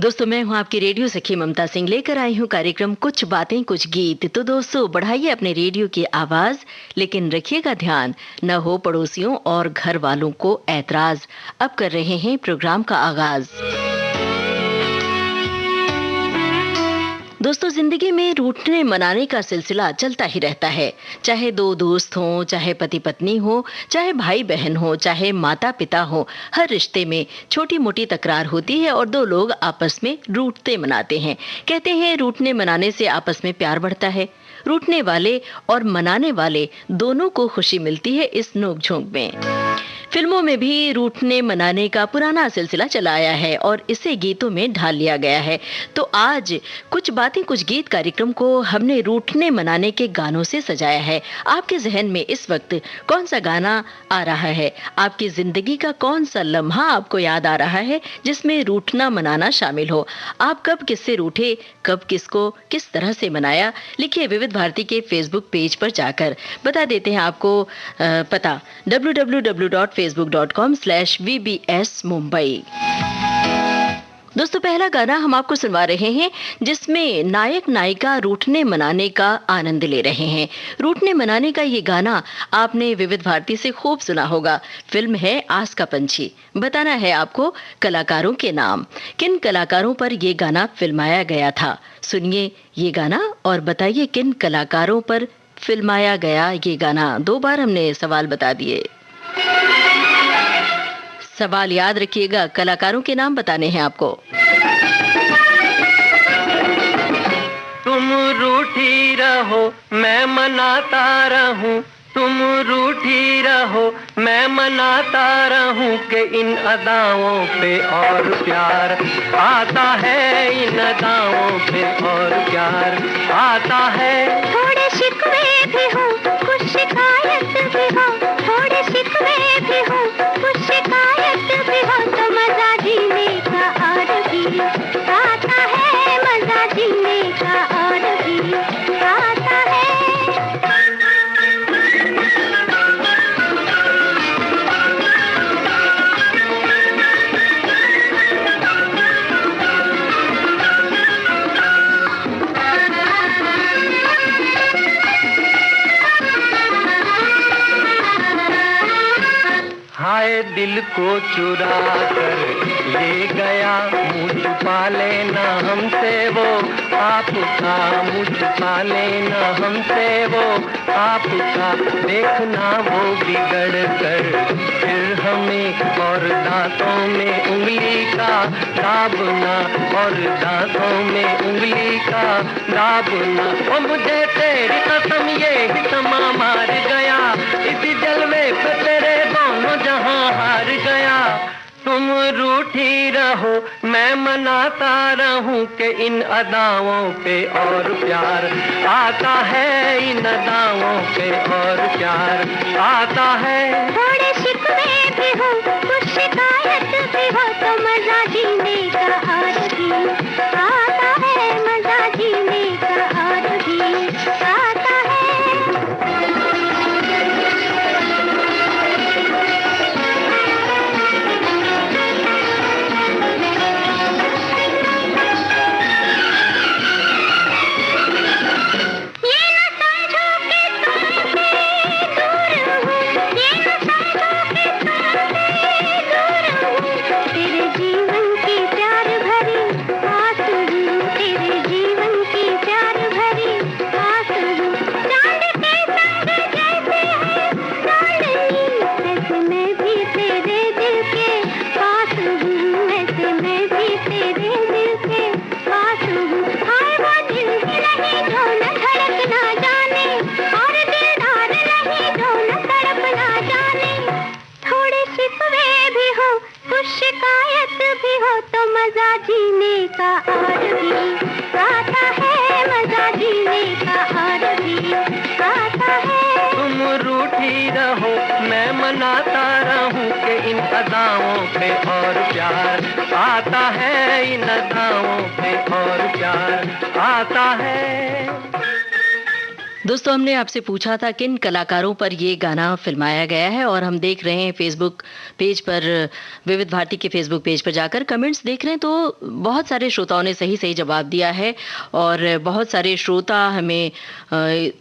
दोस्तों, मैं हूं आपकी रेडियो सखी ममता सिंह, लेकर आई हूं कार्यक्रम कुछ बातें कुछ गीत। तो दोस्तों, बढ़ाइए अपने रेडियो की आवाज, लेकिन रखिएगा ध्यान न हो पड़ोसियों और घर वालों को ऐतराज। अब कर रहे हैं प्रोग्राम का आगाज। दोस्तों, जिंदगी में रूठने मनाने का सिलसिला चलता ही रहता है। चाहे दो दोस्त हों, चाहे पति पत्नी हो, चाहे भाई बहन हो, चाहे माता पिता हो, हर रिश्ते में छोटी मोटी तकरार होती है और दो लोग आपस में रूठते मनाते हैं। कहते हैं रूठने मनाने से आपस में प्यार बढ़ता है। रूठने वाले और मनाने वाले दोनों को खुशी मिलती है इस नोक-झोंक में। फिल्मों में भी रूठने मनाने का पुराना सिलसिला चला आया है और इसे गीतों में ढाल लिया गया है। तो आज कुछ बातें कुछ गीत कार्यक्रम को हमने रूठने मनाने के गानों से सजाया है। आपके जहन में इस वक्त कौन सा गाना आ रहा है? आपकी जिंदगी का कौन सा लम्हा आपको याद आ रहा है जिसमें रूठना मनाना शामिल हो? आप कब किससे रूठे, कब किसको किस तरह से मनाया? लिखिए विविध भारती के फेसबुक पेज पर जाकर। बता देते हैं आपको पता www.facebook.com/vbs Mumbai। दोस्तों, पहला गाना हम आपको सुनवा रहे हैं जिसमें नायक नायिका रूठने मनाने का आनंद ले रहे हैं। रूठने मनाने का ये गाना आपने विविध भारती से खूब सुना होगा। फिल्म है आस का पंछी। बताना है आपको कलाकारों के नाम। किन कलाकारों पर ये गाना फिल्माया गया था? सुनिए ये गाना और बताइए किन कलाकारों पर फिल्माया गया ये गाना। 2 बार हमने सवाल बता दिए। सवाल याद रखिएगा, कलाकारों के नाम बताने हैं आपको। तुम रूठी रहो मैं मनाता रहूं, तुम रूठी रहो मैं मनाता रहूं कि इन अदाओं पे और प्यार आता है, इन अदाओं पे और प्यार आता है। थोड़े शिकवे भी हो, कुछ शिकायत भी हो, थोड़े शिकवे भी हो, कुछ शिकायत भी हो, तो मजा जीने का और भी आता है, मजा जीने का और भी आता है। हाय दिल को चुरा कर ले गया, मुँह छुपा लेना हमसे वो आपका, मुँह छुपा लेना हमसे वो आपका। देखना वो बिगड़ कर फिर हमें और दांतों में उंगली का दाबना, और दांतों में उंगली का दाबना। ओ मुझे तेरी कसम ये ही समा मार गया, इसी जलवे पे तेरे दोनों जहां हार गया। तुम रूठी रहो मैं मनाता रहूं कि इन अदाओं पे और प्यार आता है, इन अदाओं पे और प्यार आता है। थोड़े शिकवे भी हो, कुछ शिकायत भी हो, तो मजा जीने का और भी आता है, मजा जीने का और भी आता है। शिकायत भी हो, तो मजा जीने का और भी आता है, मजा जीने का और भी आता है। तुम रूठी रहो मैं मनाता रहूं कि इन अदाओं पे और प्यार आता है, इन अदाओं पे और प्यार आता है। दोस्तों, हमने आपसे पूछा था किन कलाकारों पर ये गाना फिल्माया गया है और हम देख रहे हैं फेसबुक पेज पर, विविध भारती के फेसबुक पेज पर जाकर कमेंट्स देख रहे हैं तो बहुत सारे श्रोताओं ने सही सही जवाब दिया है और बहुत सारे श्रोता हमें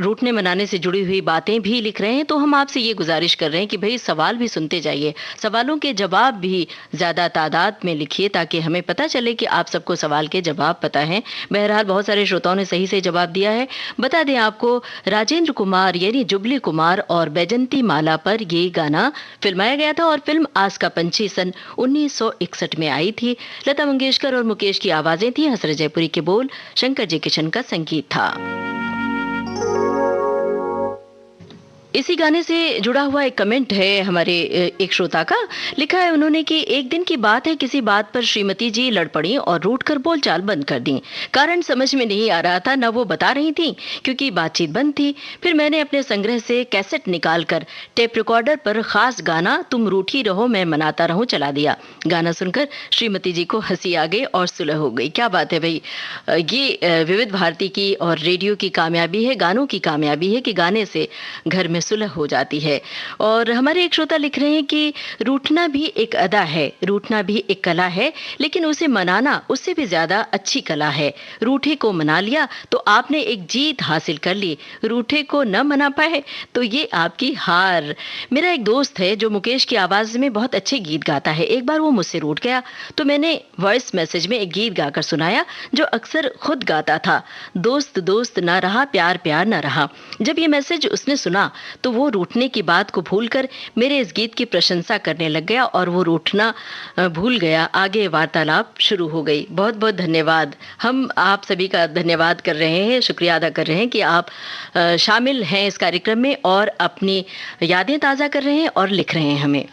रूठने मनाने से जुड़ी हुई बातें भी लिख रहे हैं। तो हम आपसे ये गुजारिश कर रहे हैं कि भाई सवाल भी सुनते जाइए, सवालों के जवाब भी ज़्यादा तादाद में लिखिए ताकि हमें पता चले कि आप सबको सवाल के जवाब पता हैं। बहरहाल बहुत सारे श्रोताओं ने सही सही जवाब दिया है। बता दें आपको, राजेंद्र कुमार यानी जुबली कुमार और बैजंती माला पर ये गाना फिल्माया गया था और फिल्म आस का पंछी सन 1961 में आई थी। लता मंगेशकर और मुकेश की आवाजें थी, हसरत जयपुरी के बोल, शंकर जय किशन का संगीत था। इसी गाने से जुड़ा हुआ एक कमेंट है हमारे एक श्रोता का। लिखा है उन्होंने कि एक दिन की बात है, किसी बात पर श्रीमती जी लड़ पड़ी और रूठकर बोलचाल बंद कर दी। कारण समझ में नहीं आ रहा था, न वो बता रही थी क्योंकि बातचीत बंद थी। फिर मैंने अपने संग्रह से कैसेट निकालकर टेप रिकॉर्डर पर खास गाना तुम रूठी रहो मैं मनाता रहूं चला दिया। गाना सुनकर श्रीमती जी को हंसी आ गई और सुलह हो गई। क्या बात है भाई, ये विविध भारती की और रेडियो की कामयाबी है, गानों की कामयाबी है कि गाने से घर में सुलह हो जाती है। और हमारे एक श्रोता लिख रहे हैं कि रूठना भी एक अदा है, रूठना भी एक कला है, लेकिन उसे मनाना उससे भी ज्यादा अच्छी कला है। रूठे को मना लिया तो आपने एक जीत हासिल कर ली, रूठे को न मना पाए तो ये आपकी हार। मेरा एक दोस्त है जो मुकेश की आवाज में बहुत अच्छे गीत गाता है। एक बार वो मुझसे रूठ गया तो मैंने वॉइस मैसेज में एक गीत गाकर सुनाया जो अक्सर खुद गाता था, दोस्त दोस्त ना रहा, प्यार प्यार ना रहा। जब ये मैसेज उसने सुना तो वो रूठने की बात को भूलकर मेरे इस गीत की प्रशंसा करने लग गया और वो रूठना भूल गया। आगे वार्तालाप शुरू हो गई। बहुत बहुत धन्यवाद। हम आप सभी का धन्यवाद कर रहे हैं, शुक्रिया अदा कर रहे हैं कि आप शामिल हैं इस कार्यक्रम में और अपनी यादें ताज़ा कर रहे हैं और लिख रहे हैं हमें।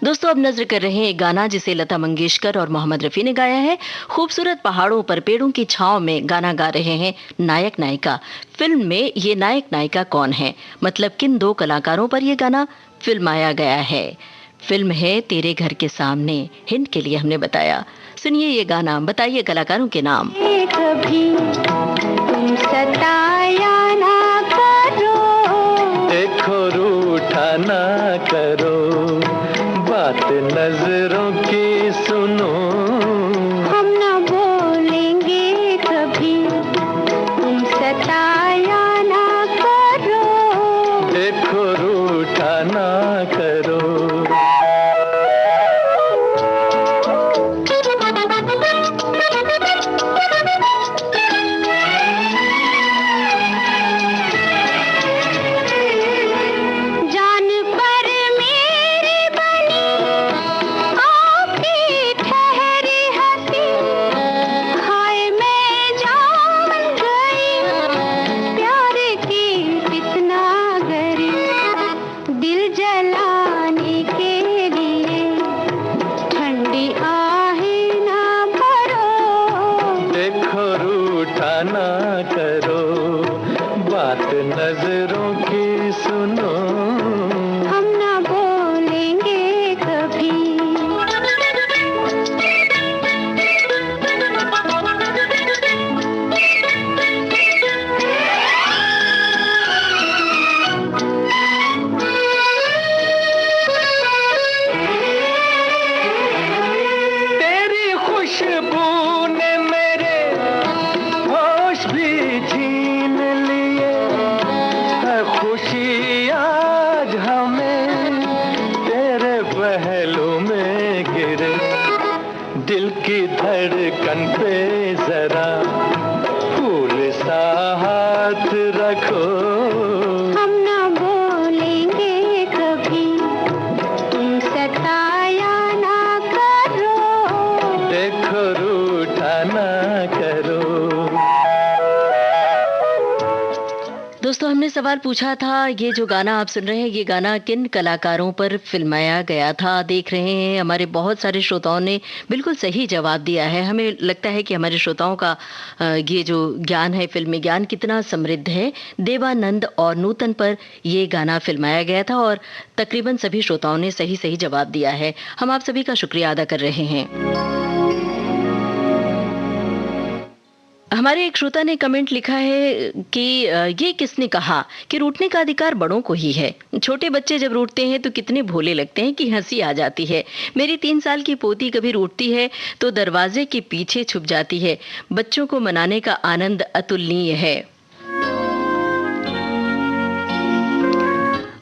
दोस्तों, अब नजर कर रहे हैं एक गाना जिसे लता मंगेशकर और मोहम्मद रफ़ी ने गाया है। खूबसूरत पहाड़ों पर पेड़ों की छांव में गाना गा रहे हैं नायक नायिका। फिल्म में ये नायक नायिका कौन है, मतलब किन दो कलाकारों पर यह गाना फिल्माया गया है? फिल्म है तेरे घर के सामने। हिंट के लिए हमने बताया। सुनिए ये गाना, बताइए कलाकारों के नाम। कभी तुम सताया ना करो, देखो रूठा ना करो, बात नजरों की सुनो, हम ना बोलेंगे कभी तुम सताया ना करो, देखो रूठा ना करो। नजरों की सुनो, हम ना बोलेंगे कभी। तेरी खुशबू ने मेरे होश भी छीन लिए, है खुशी आज हमें तेरे पहलू में गिरे, दिल की धड़कन पे जरा फूल सा हाथ रखो, हम ना बोलेंगे कभी तुम सताया ना करो, देखो रूठा ना करो। दोस्तों, हमने सवाल पूछा था, ये जो गाना आप सुन रहे हैं ये गाना किन कलाकारों पर फिल्माया गया था? देख रहे हैं हमारे बहुत सारे श्रोताओं ने बिल्कुल सही जवाब दिया है। हमें लगता है कि हमारे श्रोताओं का ये जो ज्ञान है, फिल्मी ज्ञान कितना समृद्ध है। देवानंद और नूतन पर ये गाना फिल्माया गया था और तकरीबन सभी श्रोताओं ने सही सही जवाब दिया है। हम आप सभी का शुक्रिया अदा कर रहे हैं। हमारे एक श्रोता ने कमेंट लिखा है कि ये किसने कहा कि रूठने का अधिकार बड़ों को ही है। छोटे बच्चे जब रूठते हैं तो कितने भोले लगते हैं कि हंसी आ जाती है। मेरी 3 साल की पोती कभी रूठती है तो दरवाजे के पीछे छुप जाती है। बच्चों को मनाने का आनंद अतुलनीय है।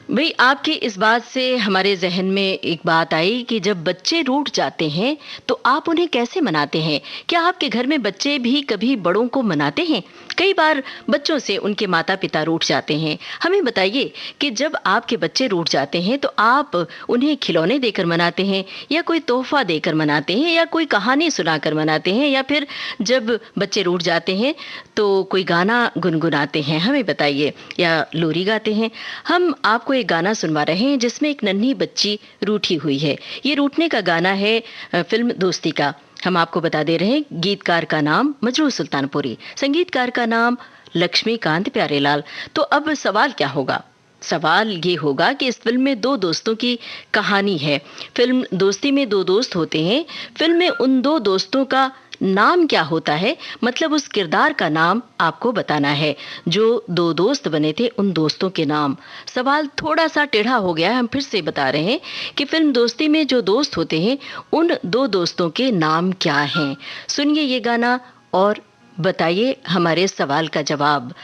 भाई, आपकी इस बात से हमारे जहन में एक बात आई कि जब बच्चे रूठ जाते हैं तो आप उन्हें कैसे मनाते हैं? क्या आपके घर में बच्चे भी कभी बड़ों को मनाते हैं? कई बार बच्चों से उनके माता पिता रूठ जाते हैं। हमें बताइए कि जब आपके बच्चे रूठ जाते हैं तो आप उन्हें खिलौने देकर मनाते हैं या कोई तोहफा देकर मनाते हैं या कोई कहानी सुनाकर मनाते हैं या फिर जब बच्चे रूठ जाते हैं तो कोई गाना गुनगुनाते हैं? हमें बताइए, या लोरी गाते हैं? हम आपको एक गाना सुनवा रहे हैं जिसमें एक नन्ही बच्ची रूठी हुई है। ये रूठने का गाना है फिल्म दोस्ती का। हम आपको बता दे रहे हैं, गीतकार का नाम मजरू सुल्तानपुरी, संगीतकार का नाम लक्ष्मीकांत प्यारेलाल। तो अब सवाल क्या होगा? सवाल ये होगा कि इस फिल्म में 2 दोस्तों की कहानी है। फिल्म दोस्ती में 2 दोस्त होते हैं। फिल्म में उन 2 दोस्तों का नाम क्या होता है, मतलब उस किरदार का नाम आपको बताना है। जो 2 दोस्त बने थे उन दोस्तों के नाम। सवाल थोड़ा सा टेढ़ा हो गया है, हम फिर से बता रहे हैं कि फिल्म दोस्ती में जो दोस्त होते हैं उन 2 दोस्तों के नाम क्या हैं। सुनिए ये गाना और बताइए हमारे सवाल का जवाब।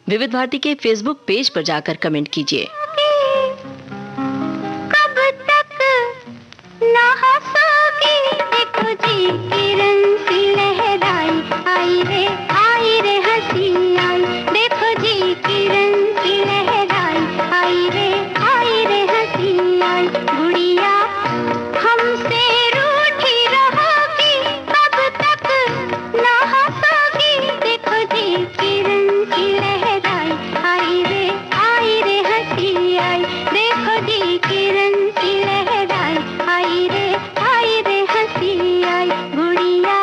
विविध भारती के फेसबुक पेज पर जाकर कमेंट कीजिए। कब तक ना हंसोगी, देखो जी किरण सी लहराई, आई रे हंसी आई, देखो जी किरण सी लहराई, आई रे हंसी आई। गुड़िया हमसे रूठी रहोगी, कब तक ना हंसोगी, देखो जी किरण सी लहराई, आई रे हंसी आई, देखो जी किरण सी लहराई, आई रे हंसी आई। गुड़िया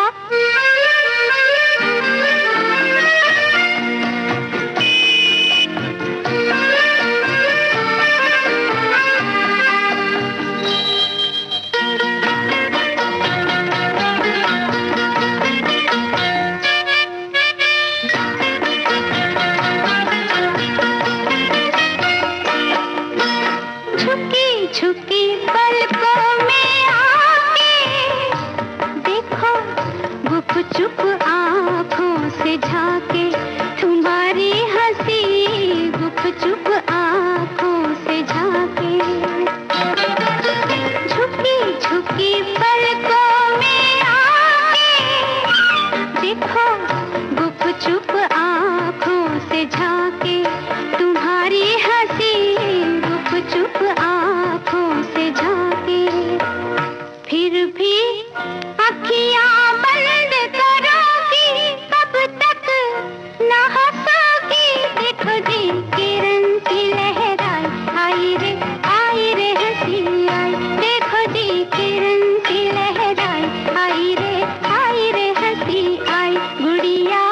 झुकी झुकी पलकों में आके, देखो गुप चुप आँखों से झाके, तुम्हारी हंसी गुप चुप आँखों से झाके। झुकी झुकी पलकों में आके, देखो गुप चुप आँखों से झाके, तुम्हारी हंसी गुप चुप आँखों से झाके। फिर भी अखियाँ बंद करोगी, कब तक ना हंसोगी, देखो जी किरण सी लहराई, आई रे हंसी आई, देखो जी किरण सी लहराई, आई रे हंसी आई। गुड़िया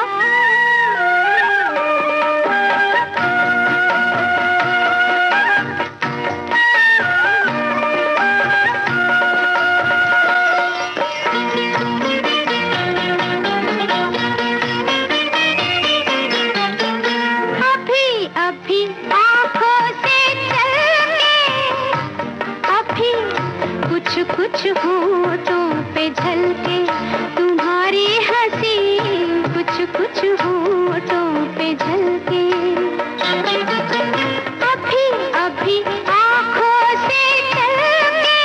अभी अभी आँखों से चल के, अभी कुछ कुछ होठों पे झलके, तुम्हारी हंसी कुछ कुछ होठों पे झलके। अभी अभी आँखों से चल के,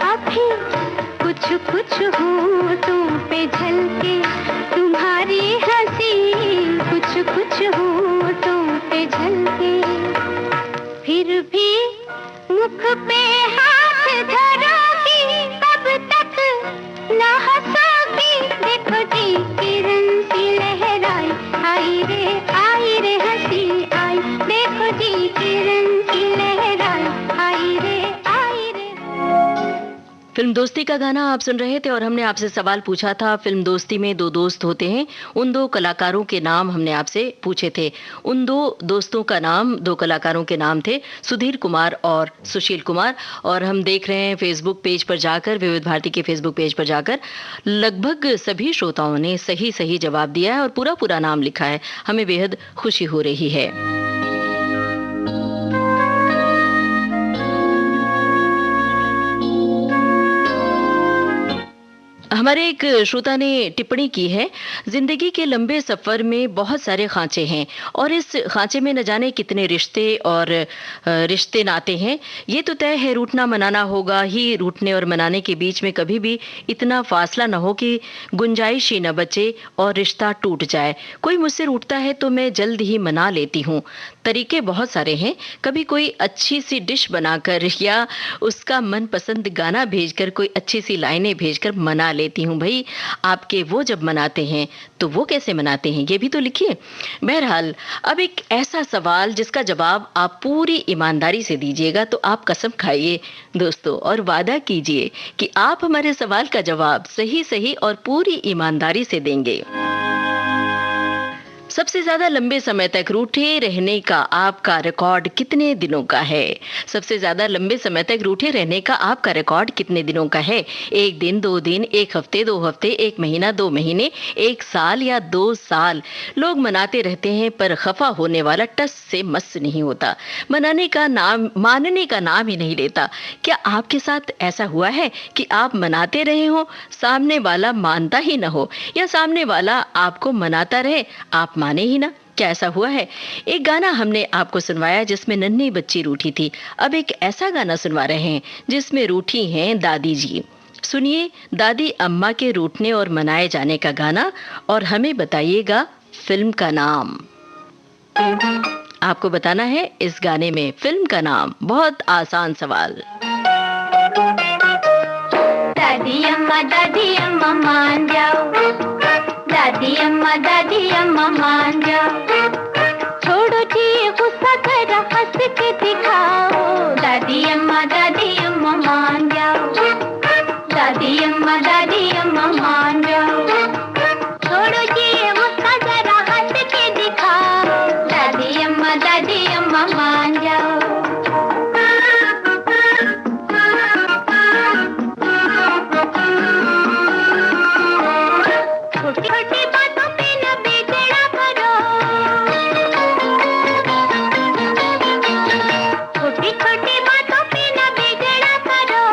अभी कुछ कुछ होठों पे झलके, तुम्हारी हंसी कुछ कुछ होठों पे झलके। फिर भी मुख पे हाथ धरोगी, कब तक ना हंसोगी, देखो जी किरण सी लहराई, आई रे हंसी आई, देखो जी किरण सी लहराई, आई रे फिल्म दोस्ती का गाना आप सुन रहे थे और हमने आपसे सवाल पूछा था, फिल्म दोस्ती में दो दोस्त होते हैं, उन दो कलाकारों के नाम हमने आपसे पूछे थे। उन दो दोस्तों का नाम, दो कलाकारों के नाम थे सुधीर कुमार और सुशील कुमार। और हम देख रहे हैं फेसबुक पेज पर जाकर, विविध भारती के फेसबुक पेज पर जाकर लगभग सभी श्रोताओं ने सही सही जवाब दिया है और पूरा पूरा नाम लिखा है। हमें बेहद खुशी हो रही है। हमारे एक श्रोता ने टिप्पणी की है, जिंदगी के लंबे सफर में बहुत सारे खांचे हैं और इस खांचे में न जाने कितने रिश्ते और रिश्ते नाते हैं। ये तो तय है रूठना मनाना होगा ही, रूठने और मनाने के बीच में कभी भी इतना फासला न हो कि गुंजाइश ही न बचे और रिश्ता टूट जाए। कोई मुझसे रूठता है तो मैं जल्द ही मना लेती हूँ। तरीके बहुत सारे हैं, कभी कोई अच्छी सी डिश बनाकर या उसका मनपसंद गाना भेजकर, कोई अच्छी सी लाइनें भेजकर मना लेती हूँ। भाई आपके वो जब मनाते हैं तो वो कैसे मनाते हैं, ये भी तो लिखिए। बहरहाल, अब एक ऐसा सवाल जिसका जवाब आप पूरी ईमानदारी से दीजिएगा, तो आप कसम खाइए दोस्तों और वादा कीजिए कि आप हमारे सवाल का जवाब सही सही और पूरी ईमानदारी से देंगे। सबसे ज्यादा लंबे समय तक रूठे रहने का आपका रिकॉर्ड कितने दिनों का है? सबसे ज्यादा लंबे समय तक रूठे रहने का आपका रिकॉर्ड कितने दिनों का है? 1 दिन, 2 दिन, 1 हफ्ते, 2 हफ्ते, 1 महीना, 2 महीने, 1 साल या 2 साल? लोग मनाते रहते हैं पर खफा होने वाला टस से मस नहीं होता, मानने का नाम ही नहीं लेता। क्या आपके साथ ऐसा हुआ है कि आप मनाते रहे हो, सामने वाला मानता ही न हो, या सामने वाला आपको मनाता रहे, आप माने ही ना? क्या ऐसा हुआ है? एक गाना हमने आपको सुनवाया जिसमें नन्ही बच्ची रूठी थी। अब एक ऐसा गाना सुनवा रहे हैं जिसमें रूठी हैं दादी जी। सुनिए दादी अम्मा के रूठने और मनाए जाने का गाना और हमें बताइएगा फिल्म का नाम। आपको बताना है इस गाने में फिल्म का नाम। बहुत आसान सवाल। दादी अम्मा मान जाओ, दादी अम्मा मान जाओ, छोड़ो जी गुस्सा जरा हंस के दिखाओ। दादी अम्मा मान जाओ, दादी अम्मा मान जाओ, छोड़ो जी गुस्सा जरा हंस के दिखाओ। दादी अम्मा मान जाओ। छोटी बातों पे न बिगड़ा करो, छोटी छोटी बातों पे न बिगड़ा करो।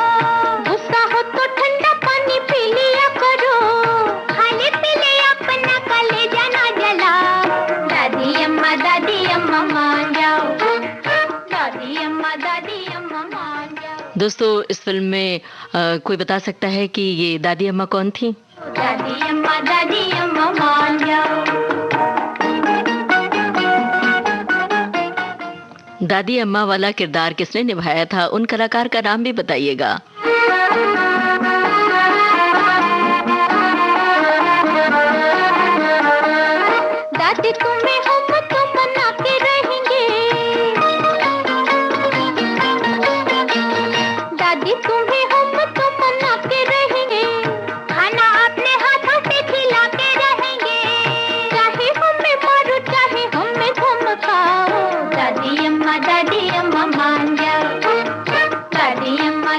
गुस्सा हो तो ठंडा पानी पी लिया करो, खाने पीले अपना कलेजा ना जलाओ। दादी अम्मा मान जाओ, दादी अम्मा मान जाओ। दोस्तों इस फिल्म में कोई बता सकता है कि ये दादी अम्मा कौन थी? दादी अम्मा मान जाओ। दादी अम्मा वाला किरदार किसने निभाया था? उन कलाकार का नाम भी बताइएगा। दादी तुम्हें हम तो मना के रहेंगे, दादी तुम्हें हम तो मना के रहेंगे, खाना अपने हाथों से खिला के रहेंगे, चाहे हमें मारो चाहे हमें धमकाओ। दादी अम्मा मान जाओ, दादी अम्मा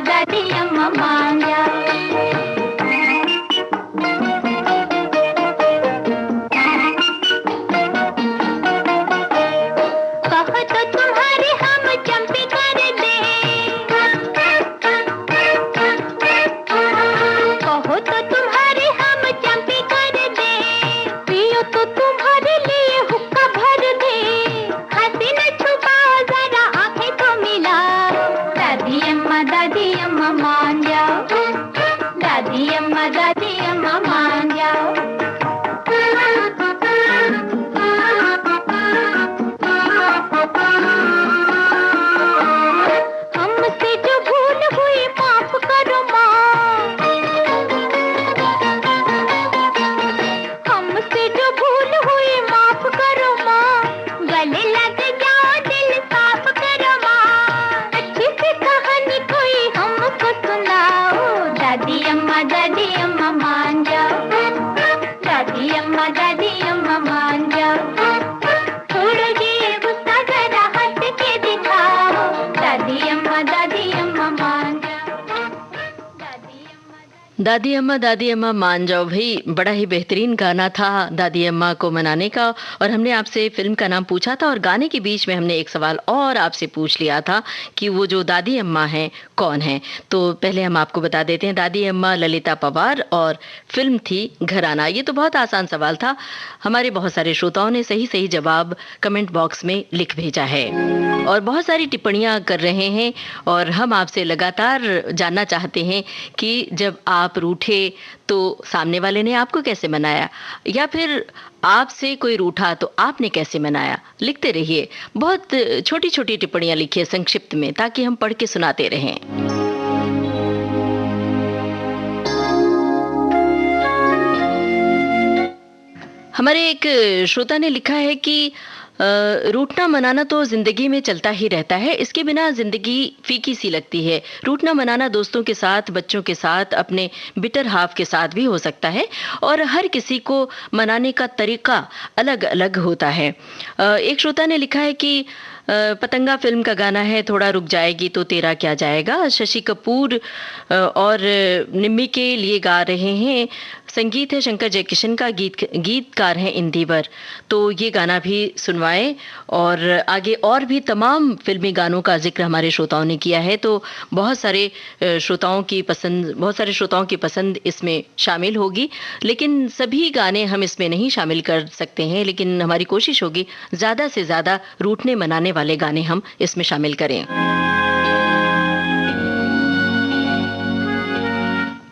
दादी अम्मा मान जाओ भाई, बड़ा ही बेहतरीन गाना था दादी अम्मा को मनाने का। और हमने आपसे फिल्म का नाम पूछा था और गाने के बीच में हमने एक सवाल और आपसे पूछ लिया था कि वो जो दादी अम्मा हैं कौन है। तो पहले हम आपको बता देते हैं, दादी अम्मा ललिता पवार और फिल्म थी घराना। ये तो बहुत आसान सवाल था। हमारे बहुत सारे श्रोताओं ने सही सही जवाब कमेंट बॉक्स में लिख भेजा है और बहुत सारी टिप्पणियां कर रहे हैं। और हम आपसे लगातार जानना चाहते हैं कि जब आप रूठे तो सामने वाले ने आपको कैसे मनाया, या फिर आपसे कोई रूठा तो आपने कैसे मनाया। लिखते रहिए, बहुत छोटी छोटी टिप्पणियां लिखिए संक्षिप्त में, ताकि हम पढ़ के सुनाते रहें। हमारे एक श्रोता ने लिखा है कि रूठना मनाना तो जिंदगी में चलता ही रहता है, इसके बिना जिंदगी फीकी सी लगती है। रूठना मनाना दोस्तों के साथ, बच्चों के साथ, अपने बिटर हाफ के साथ भी हो सकता है और हर किसी को मनाने का तरीका अलग अलग होता है। एक श्रोता ने लिखा है कि पतंगा फिल्म का गाना है, थोड़ा रुक जाएगी तो तेरा क्या जाएगा। शशि कपूर और निम्मी के लिए गा रहे हैं। संगीत है शंकर जयकिशन का, गीतकार हैं इंदिवर। तो ये गाना भी सुनवाएं। और आगे और भी तमाम फिल्मी गानों का जिक्र हमारे श्रोताओं ने किया है, तो बहुत सारे श्रोताओं की पसंद इसमें शामिल होगी। लेकिन सभी गाने हम इसमें नहीं शामिल कर सकते हैं, लेकिन हमारी कोशिश होगी ज़्यादा से ज़्यादा रूठने मनाने वाले गाने हम इसमें शामिल करें।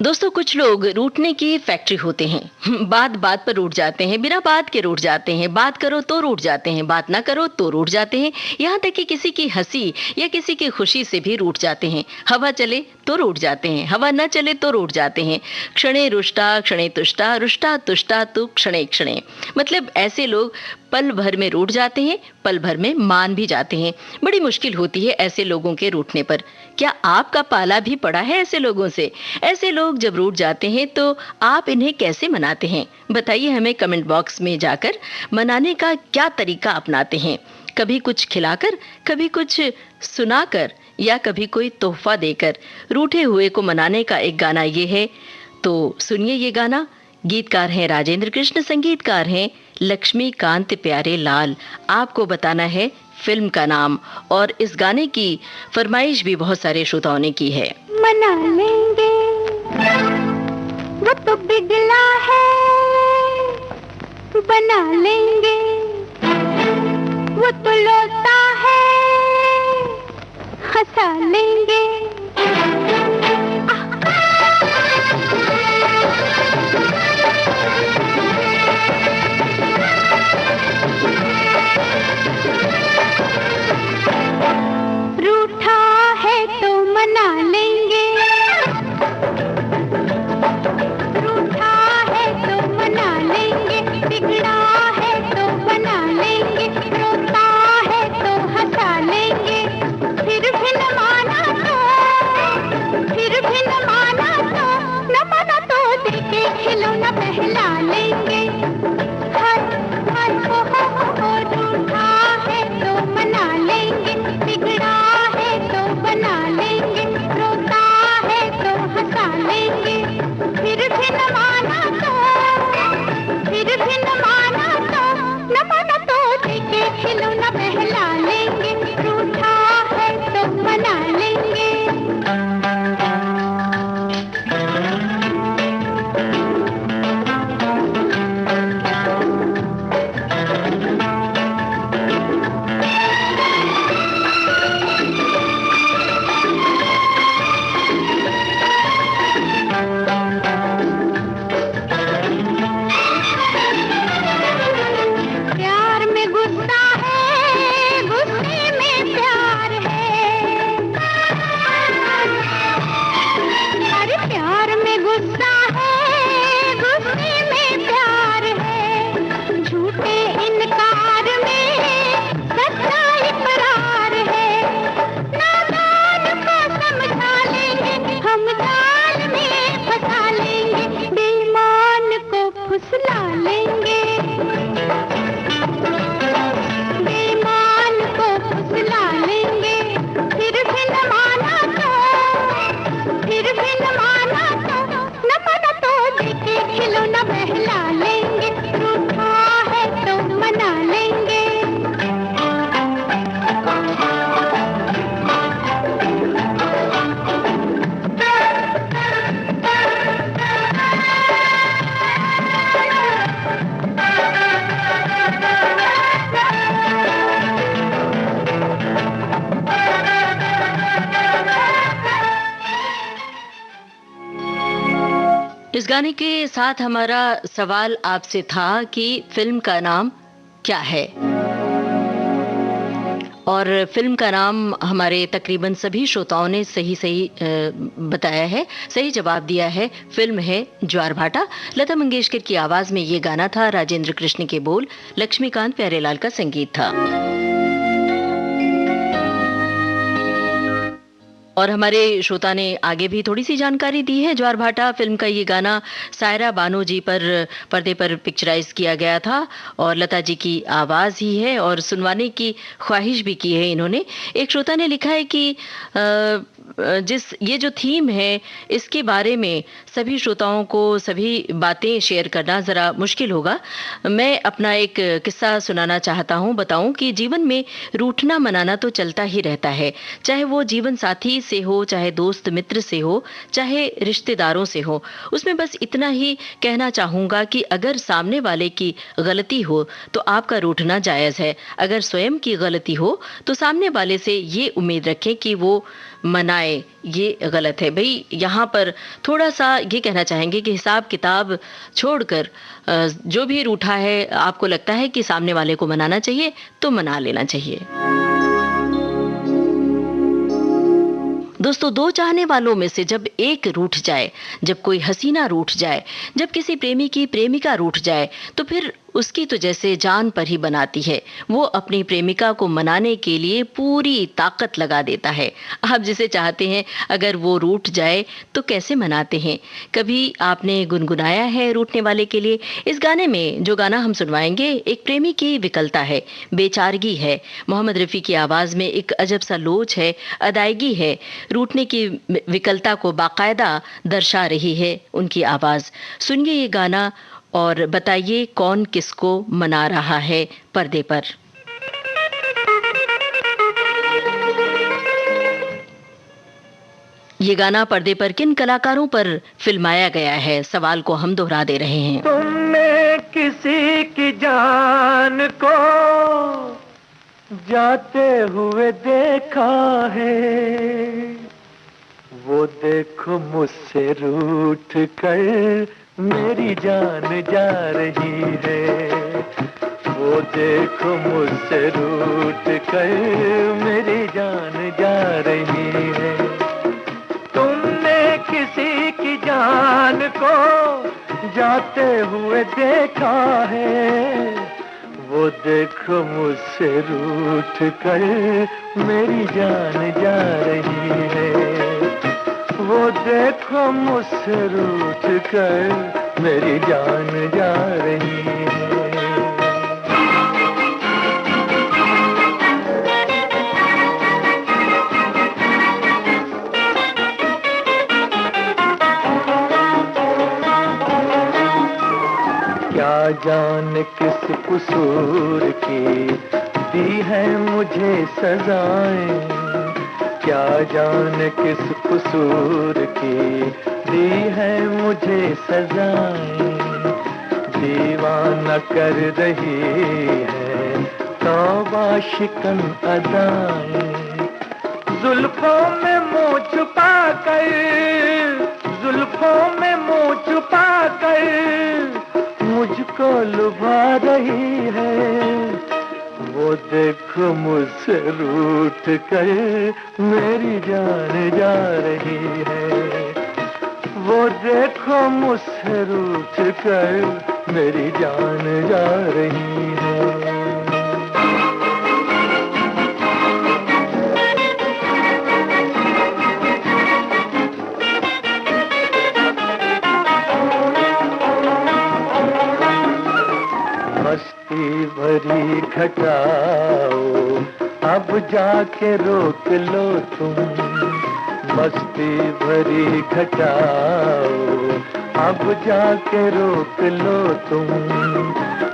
दोस्तों, कुछ लोग रूठने की फैक्ट्री होते हैं। बात बात पर रूठ जाते हैं, बिना बात के रूठ जाते हैं। बात करो तो रूठ जाते हैं, बात ना करो तो रूठ जाते हैं। यहाँ तक कि किसी की हंसी या किसी की खुशी से भी रूठ जाते हैं। हवा चले तो रूठ जाते हैं, हवा न चले तो रूठ जाते हैं। क्षणे रुष्टा क्षणे तुष्टा, रुष्टा तुष्टा तु क्षणे क्षणे। मतलब ऐसे लोग पल भर में रूठ जाते हैं, पल भर में मान भी जाते हैं। बड़ी मुश्किल होती है ऐसे लोगों के रूठने पर। क्या आपका पाला भी पड़ा है ऐसे लोगों से? ऐसे लोग जब रूठ जाते हैं तो आप इन्हें कैसे मनाते हैं? बताइए हमें कमेंट बॉक्स में जाकर। मनाने का क्या तरीका अपनाते हैं? कभी कुछ खिलाकर, कभी कुछ सुनाकर, या कभी कोई तोहफा देकर। रूठे हुए को मनाने का एक गाना ये है, तो सुनिए ये गाना। गीतकार हैं राजेंद्र कृष्ण, संगीतकार हैं लक्ष्मीकांत प्यारे लाल। आपको बताना है फिल्म का नाम, और इस गाने की फरमाइश भी बहुत सारे श्रोताओं ने की है। मना लेंगे वो तो बिगला है, बना लेंगे वो तो लौटा है, हंसा लेंगे। रूठा है तो मना लेंगे, रूठा है तो मना लेंगे, बिगड़ा है तो बना लेंगे, रोता है तो हंसा लेंगे। फिर भी न माना तो, फिर भी न माना तो, न माना तो देके खिलौना पहला लेंगे। हर हर हो रूठा है तो मना लेंगे, बिगड़ा है तो बना लेंगे, रोता है तो हंसा लेंगे। फिर भी न माना तो, फिर भी न माना तो, न माना तो देके खिलौना पहला लेंगे। रूठा है तो मना लेंगे। इस गाने के साथ हमारा सवाल आपसे था कि फिल्म का नाम क्या है, और फिल्म का नाम हमारे तकरीबन सभी श्रोताओं ने सही सही बताया है, सही जवाब दिया है। फिल्म है ज्वार भाटा। लता मंगेशकर की आवाज में ये गाना था, राजेंद्र कृष्ण के बोल, लक्ष्मीकांत प्यारेलाल का संगीत था। और हमारे श्रोता ने आगे भी थोड़ी सी जानकारी दी है। ज्वार भाटा फिल्म का ये गाना सायरा बानो जी पर पर्दे पर पिक्चराइज किया गया था और लता जी की आवाज़ ही है और सुनवाने की ख्वाहिश भी की है इन्होंने। एक श्रोता ने लिखा है कि ये जो थीम है इसके बारे में सभी श्रोताओं को सभी बातें शेयर करना ज़रा मुश्किल होगा। मैं अपना एक किस्सा सुनाना चाहता हूँ, बताऊँ कि जीवन में रूठना मनाना तो चलता ही रहता है, चाहे वो जीवन साथी से हो, चाहे दोस्त मित्र से हो, चाहे रिश्तेदारों से हो। उसमें बस इतना ही कहना चाहूँगा कि अगर सामने वाले की गलती हो तो आपका रूठना जायज़ है, अगर स्वयं की गलती हो तो सामने वाले से ये उम्मीद रखें कि वो मनाए, ये गलत है। भाई यहाँ पर थोड़ा सा ये कहना चाहेंगे कि हिसाब किताब छोड़कर जो भी रूठा है आपको लगता है कि सामने वाले को मनाना चाहिए तो मना लेना चाहिए। दोस्तों, दो चाहने वालों में से जब एक रूठ जाए, जब कोई हसीना रूठ जाए, जब किसी प्रेमी की प्रेमिका रूठ जाए, तो फिर उसकी तो जैसे जान पर ही बनाती है। वो अपनी प्रेमिका को मनाने के लिए पूरी ताकत लगा देता है। आप जिसे चाहते हैं अगर वो रूठ जाए तो कैसे मनाते हैं? कभी आपने गुनगुनाया है रूठने वाले के लिए? इस गाने में जो गाना हम सुनवाएंगे एक प्रेमी की विकलता है, बेचारगी है। मोहम्मद रफ़ी की आवाज़ में एक अजब सा लोच है, अदायगी है। रूठने की विकलता को बाकायदा दर्शा रही है उनकी आवाज़। सुनिए ये गाना और बताइए कौन किसको मना रहा है पर्दे पर। ये गाना पर्दे पर किन कलाकारों पर फिल्माया गया है, सवाल को हम दोहरा दे रहे हैं। तुमने किसी की जान को जाते हुए देखा है, वो देखो मुझसे रूठ कर मेरी जान जा रही है, वो देखो मुझसे रूठ कर मेरी जान जा रही है। तुमने किसी की जान को जाते हुए देखा है, वो देखो मुझसे रूठ कर मेरी जान जा रही है, वो देखो मुझसे रूठ कर मेरी जान जा रही है। क्या जाने किस कसूर की दी है मुझे सजाएं, क्या जाने किस कसूर की दी है मुझे सजाएं, दीवाना कर रही है तौबा शिकन अदाएं, जुल्फों में मुँह छुपा कर, जुल्फों में मुँह छुपा कर मुझको लुभा रही है, वो देखो मुझसे रूठ कर मेरी जान जा रही है, वो देखो मुझसे रूठ कर मेरी जान जा रही है। मस्ती भरी घटाओ अब जाके रोक लो तुम, मस्ती भरी घटाओ अब जाके रोक लो तुम,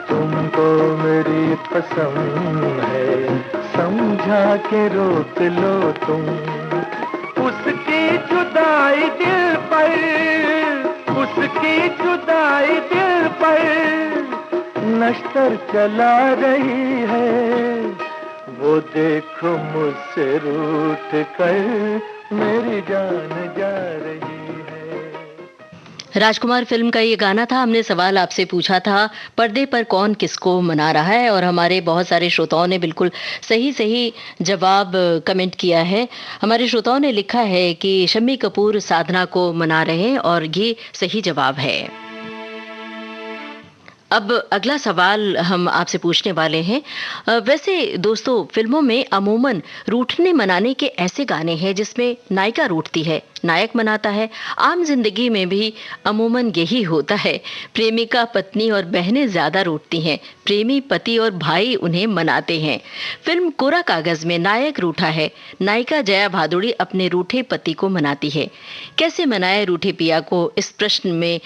तुमको मेरी पसंद है समझा के रोक लो तुम, उसकी जुदाई दिल पर, उसकी जुदाई दिल पर नश्तर चला रही है, वो देखो मुझसे रूठ कर मेरी जान जा रही है। राजकुमार फिल्म का ये गाना था। हमने सवाल आपसे पूछा था, पर्दे पर कौन किसको मना रहा है, और हमारे बहुत सारे श्रोताओं ने बिल्कुल सही सही जवाब कमेंट किया है। हमारे श्रोताओं ने लिखा है कि शम्मी कपूर साधना को मना रहे हैं, और ये सही जवाब है। अब अगला सवाल हम आपसे पूछने वाले हैं। वैसे दोस्तों, फिल्मों में अमूमन रूठने मनाने के ऐसे गाने हैं जिसमें नायिका रूठती है, नायक मनाता है। आम जिंदगी में भी अमूमन यही होता है। प्रेमिका, पत्नी और बहनें ज्यादा रूठती हैं, प्रेमी, पति और भाई उन्हें मनाते हैं। फिल्म कोरा कागज में नायक रूठा है, नायिका जया भादुड़ी अपने रूठे पति को मनाती है। कैसे मनाए रूठे पिया को, इस प्रश्न में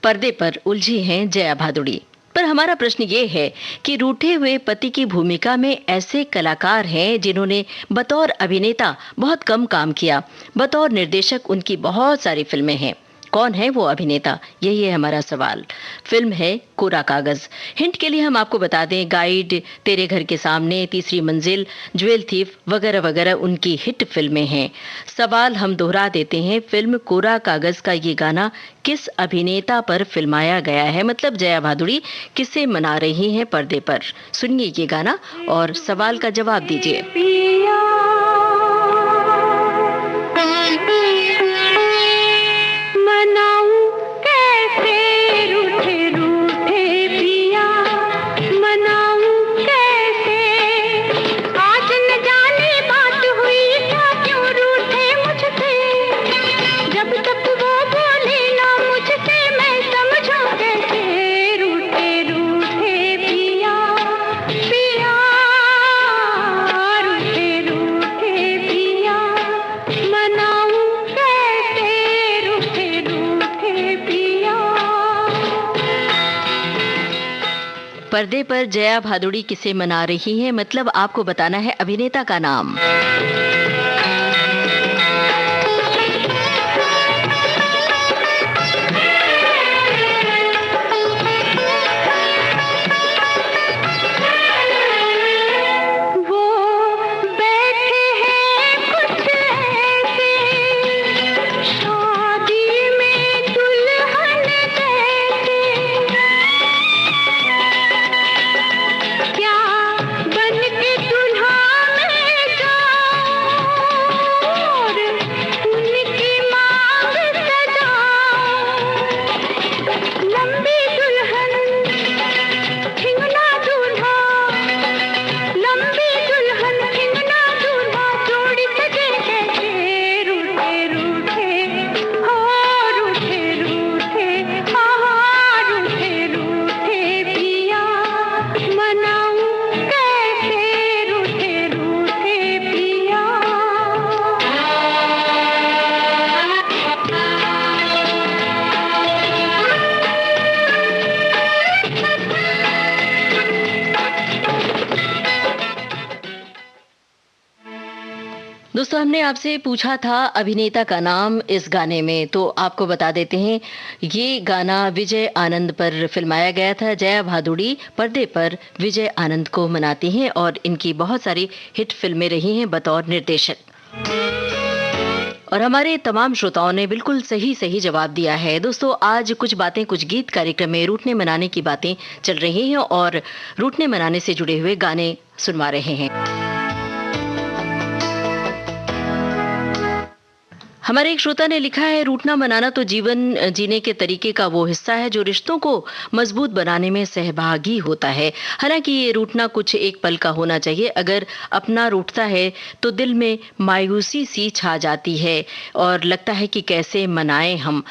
पर्दे पर उलझी हैं जया भादुड़ी। पर हमारा प्रश्न ये है कि रूठे हुए पति की भूमिका में ऐसे कलाकार हैं जिन्होंने बतौर अभिनेता बहुत कम काम किया, बतौर निर्देशक उनकी बहुत सारी फिल्में हैं। कौन है वो अभिनेता, यही है हमारा सवाल। फिल्म है कोरा कागज। हिंट के लिए हम आपको बता दें, गाइड, तेरे घर के सामने, तीसरी मंजिल, ज्वेल थीफ वगैरह वगैरह उनकी हिट फिल्में हैं। सवाल हम दोहरा देते हैं, फिल्म कोरा कागज का ये गाना किस अभिनेता पर फिल्माया गया है, मतलब जया भादुड़ी किसे मना रही हैं पर्दे पर। सुनिए ये गाना और सवाल का जवाब दीजिए। पर्दे पर जया भादुड़ी किसे मना रही हैं, मतलब आपको बताना है अभिनेता का नाम। दोस्तों, हमने आपसे पूछा था अभिनेता का नाम इस गाने में, तो आपको बता देते हैं ये गाना विजय आनंद पर फिल्माया गया था। जया भादुड़ी पर्दे पर विजय आनंद को मनाती हैं और इनकी बहुत सारी हिट फिल्में रही हैं बतौर निर्देशक। और हमारे तमाम श्रोताओं ने बिल्कुल सही सही जवाब दिया है। दोस्तों, आज कुछ बातें कुछ गीत कार्यक्रम में रूठने मनाने की बातें चल रही हैं और रूठने मनाने से जुड़े हुए गाने सुनवा रहे हैं। हमारे एक श्रोता ने लिखा है, रूठना मनाना तो जीवन जीने के तरीके का वो हिस्सा है जो रिश्तों को मजबूत बनाने में सहभागी होता है। हालांकि ये रूठना कुछ एक पल का होना चाहिए। अगर अपना रूठता है तो दिल में मायूसी सी छा जाती है और लगता है कि कैसे मनाएं हम।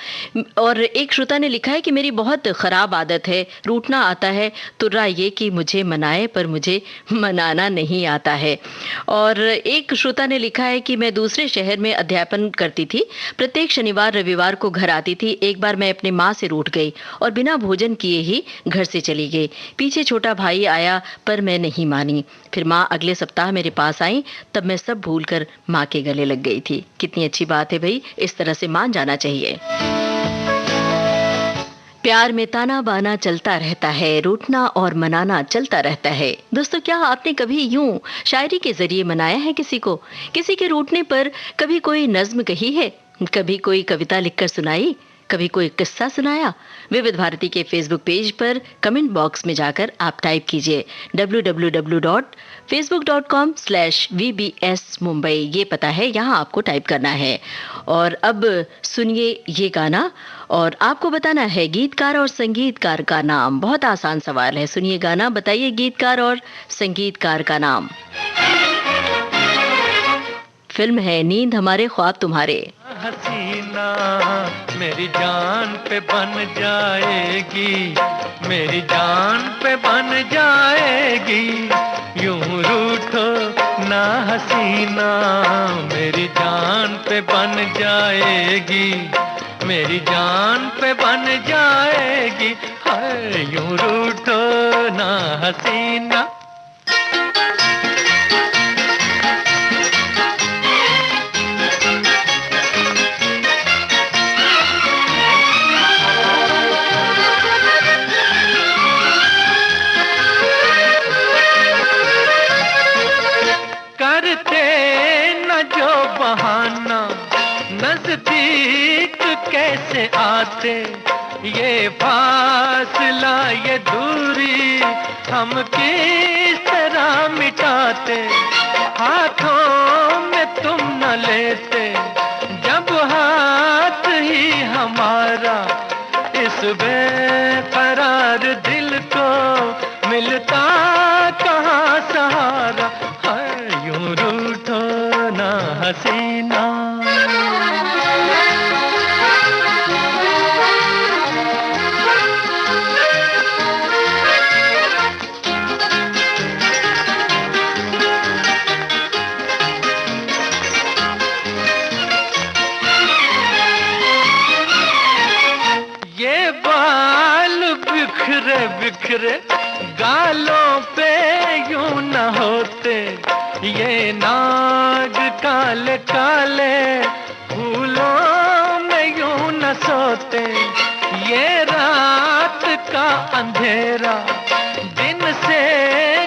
और एक श्रोता ने लिखा है कि मेरी बहुत खराब आदत है, रूठना आता है तो ये कि मुझे मनाए पर मुझे मनाना नहीं आता है। और एक श्रोता ने लिखा है कि मैं दूसरे शहर में अध्यापन करती थी, प्रत्येक शनिवार रविवार को घर आती थी। एक बार मैं अपनी माँ से रूठ गई और बिना भोजन किए ही घर से चली गई। पीछे छोटा भाई आया पर मैं नहीं मानी। फिर माँ अगले सप्ताह मेरे पास आई, तब मैं सब भूलकर माँ के गले लग गई थी। कितनी अच्छी बात है भाई, इस तरह से मान जाना चाहिए। प्यार में ताना बाना चलता रहता है, रूठना और मनाना चलता रहता है। दोस्तों, क्या आपने कभी यूं शायरी के जरिए मनाया है किसी को? किसी के रूठने पर कभी कोई नज्म कही है, कभी कोई कविता लिखकर सुनाई? कभी कोई किस्सा सुनाया? विविध भारती के फेसबुक पेज पर कमेंट बॉक्स में जाकर आप टाइप कीजिए www.facebook.com/VBS मुंबई, ये पता है, यहाँ आपको टाइप करना है। और अब सुनिए ये गाना और आपको बताना है गीतकार और संगीतकार का नाम। बहुत आसान सवाल है, सुनिए गाना, बताइए गीतकार और संगीतकार का नाम। फिल्म है नींद हमारे ख्वाब तुम्हारे। हसीना मेरी जान पे बन जाएगी, मेरी जान पे बन जाएगी, यूं रूठो ना हसीना, मेरी जान पे बन जाएगी, मेरी जान पे बन जाएगी, हाय यूं रूठो ना हसीना। बहाना नजदीक कैसे आते, ये फासला ये दूरी हम किस तरह मिटाते, हाथों में तुम न लेते जब हाथ ही हमारा, इस बेकरार दिल को मिलता कहाँ सहारा, है यूं रूठो ना हसीना। ये बाल बिखरे बिखरे गालों पे यूं न होते, ये नाग काले काले फूलों में यूं न सोते, ये रात का अंधेरा दिन से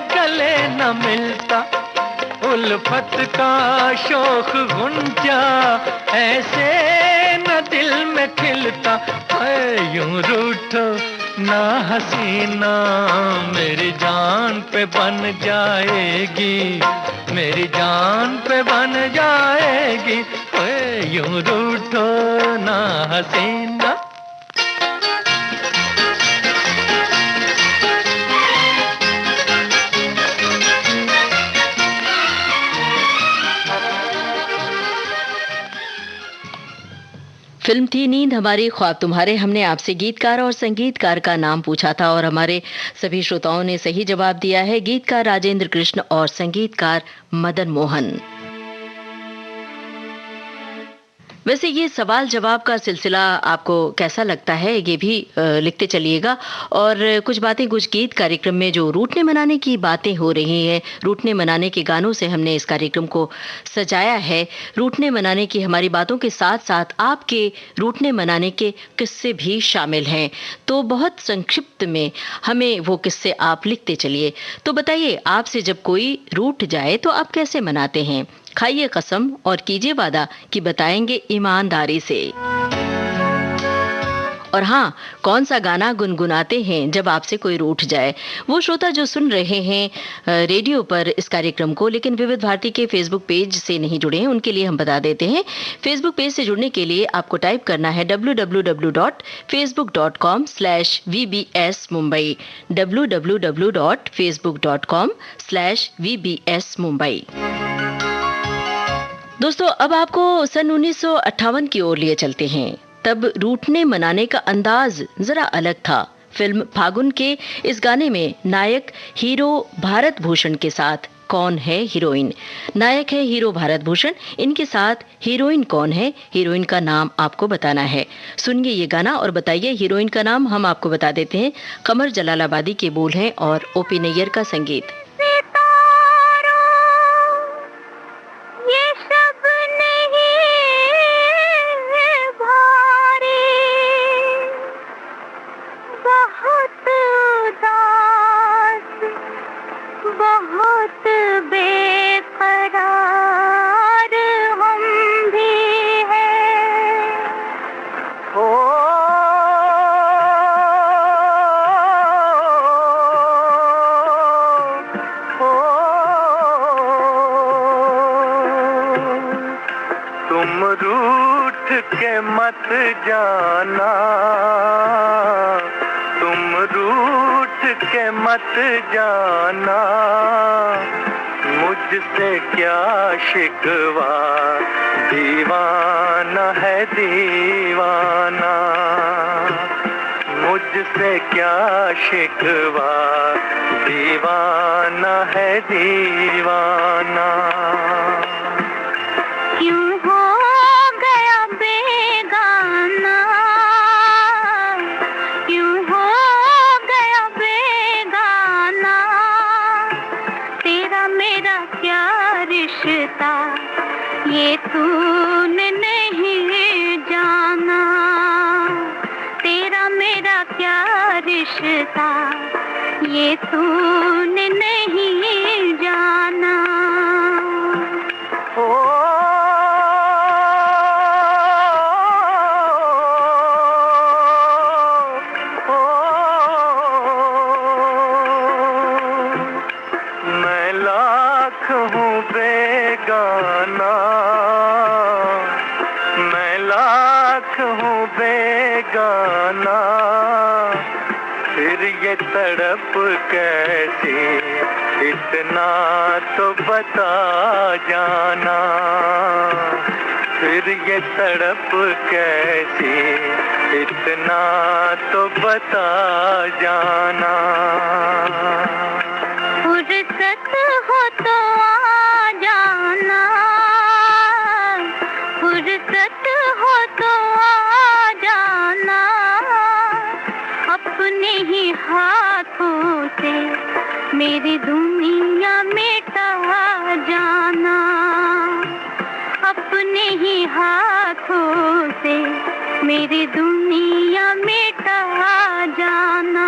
गले न मिलता, उल्फत का शोख गुंजा ऐसे न दिल में खिलता, है यूं रूठो ना हसीना, मेरी जान पे बन जाएगी, मेरी जान पे बन जाएगी, है यूं रूठो ना हसीना। फिल्म थी नींद हमारी ख्वाब तुम्हारे। हमने आपसे गीतकार और संगीतकार का नाम पूछा था और हमारे सभी श्रोताओं ने सही जवाब दिया है, गीतकार राजेंद्र कृष्ण और संगीतकार मदन मोहन। वैसे ये सवाल जवाब का सिलसिला आपको कैसा लगता है, ये भी लिखते चलिएगा। और कुछ बातें कुछ गीत कार्यक्रम में जो रूठने मनाने की बातें हो रही हैं, रूठने मनाने के गानों से हमने इस कार्यक्रम को सजाया है। रूठने मनाने की हमारी बातों के साथ साथ आपके रूठने मनाने के किस्से भी शामिल हैं, तो बहुत संक्षिप्त में हमें वो किस्से आप लिखते चलिए। तो बताइए, आपसे जब कोई रूठ जाए तो आप कैसे मनाते हैं? खाइए कसम और कीजिए वादा कि बताएंगे ईमानदारी से। और हाँ, कौन सा गाना गुनगुनाते हैं जब आपसे कोई रूठ जाए? वो श्रोता जो सुन रहे हैं रेडियो पर इस कार्यक्रम को लेकिन विविध भारती के फेसबुक पेज से नहीं जुड़े हैं, उनके लिए हम बता देते हैं। फेसबुक पेज से जुड़ने के लिए आपको टाइप करना है www.facebook.com/VBS मुंबई, www.facebook.com/VBS मुंबई। दोस्तों, अब आपको सन 1958 की ओर लिए चलते हैं। तब रूठने मनाने का अंदाज जरा अलग था। फिल्म फागुन के इस गाने में नायक हीरो भारत भूषण के साथ कौन है हीरोइन? नायक है हीरो भारत भूषण, इनके साथ हीरोइन कौन है? हीरोइन का नाम आपको बताना है। सुनिए ये गाना और बताइए हीरोइन का नाम। हम आपको बता देते हैं, कमर जलालाबादी के बोल हैं और ओपी नैयर का संगीत। बहुत बेकरार हम भी हैं, ओ मत जाना, तुम रूठ के मत जाना, मुझसे क्या शिकवा, दीवाना है दीवाना, मुझसे क्या शिकवा, दीवाना है दीवाना। क्यों हो गया बेगाना, क्यों हो गया बेगाना, तेरा मेरा क्या रिश्ता ये तूने नहीं जाना, तेरा मेरा क्या रिश्ता ये तूने नहीं जाना। ओ मैं लाख हूँ बेगाना, मैं लाख हूँ बेगाना, फिर ये तड़प कैसी, इतना तो बता जाना, फिर ये तड़प कैसी, इतना तो बता जाना। फुर्सत हो तो आ जाना, फुर्सत हो तो आ जाना, अपने ही हाथों से मेरी दुनिया मिटा जाना, अपने ही हाथों से मेरी दुनिया मिटा जाना।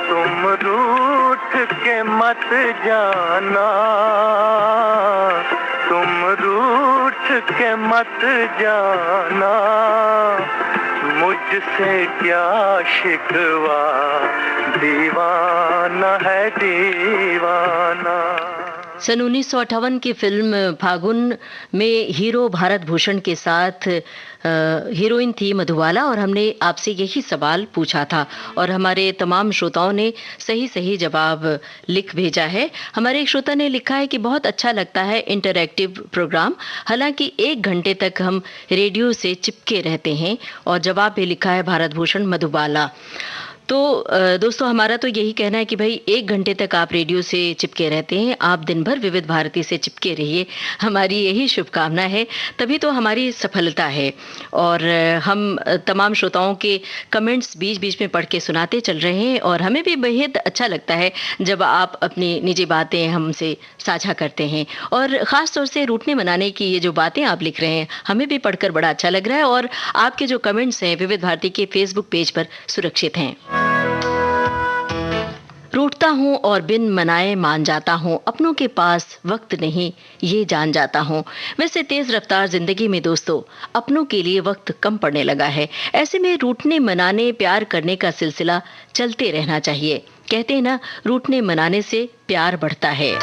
तुम रूठ के मत जाना, तुम रूठ के मत जाना, मुझसे क्या शिकवा, दीवाना है दीवाना। सन 1958 की फिल्म फागुन में हीरो भारत भूषण के साथ हीरोइन थी मधुबाला, और हमने आपसे यही सवाल पूछा था और हमारे तमाम श्रोताओं ने सही सही जवाब लिख भेजा है। हमारे एक श्रोता ने लिखा है कि बहुत अच्छा लगता है इंटरैक्टिव प्रोग्राम, हालांकि 1 घंटे तक हम रेडियो से चिपके रहते हैं, और जवाब भी लिखा है भारत भूषण मधुबाला। तो दोस्तों, हमारा तो यही कहना है कि भाई 1 घंटे तक आप रेडियो से चिपके रहते हैं, आप दिन भर विविध भारती से चिपके रहिए, हमारी यही शुभकामना है, तभी तो हमारी सफलता है। और हम तमाम श्रोताओं के कमेंट्स बीच बीच में पढ़ के सुनाते चल रहे हैं, और हमें भी बेहद अच्छा लगता है जब आप अपनी निजी बातें हमसे साझा करते हैं, और ख़ास तौर से रूठने मनाने की ये जो बातें आप लिख रहे हैं हमें भी पढ़कर बड़ा अच्छा लग रहा है, और आपके जो कमेंट्स हैं विविध भारती के फेसबुक पेज पर सुरक्षित हैं। रूठता हूँ और बिन मनाए मान जाता हूँ, अपनों के पास वक्त नहीं ये जान जाता हूँ। वैसे तेज रफ्तार जिंदगी में दोस्तों अपनों के लिए वक्त कम पड़ने लगा है, ऐसे में रूठने मनाने प्यार करने का सिलसिला चलते रहना चाहिए। कहते हैं ना, रूठने मनाने से प्यार बढ़ता है।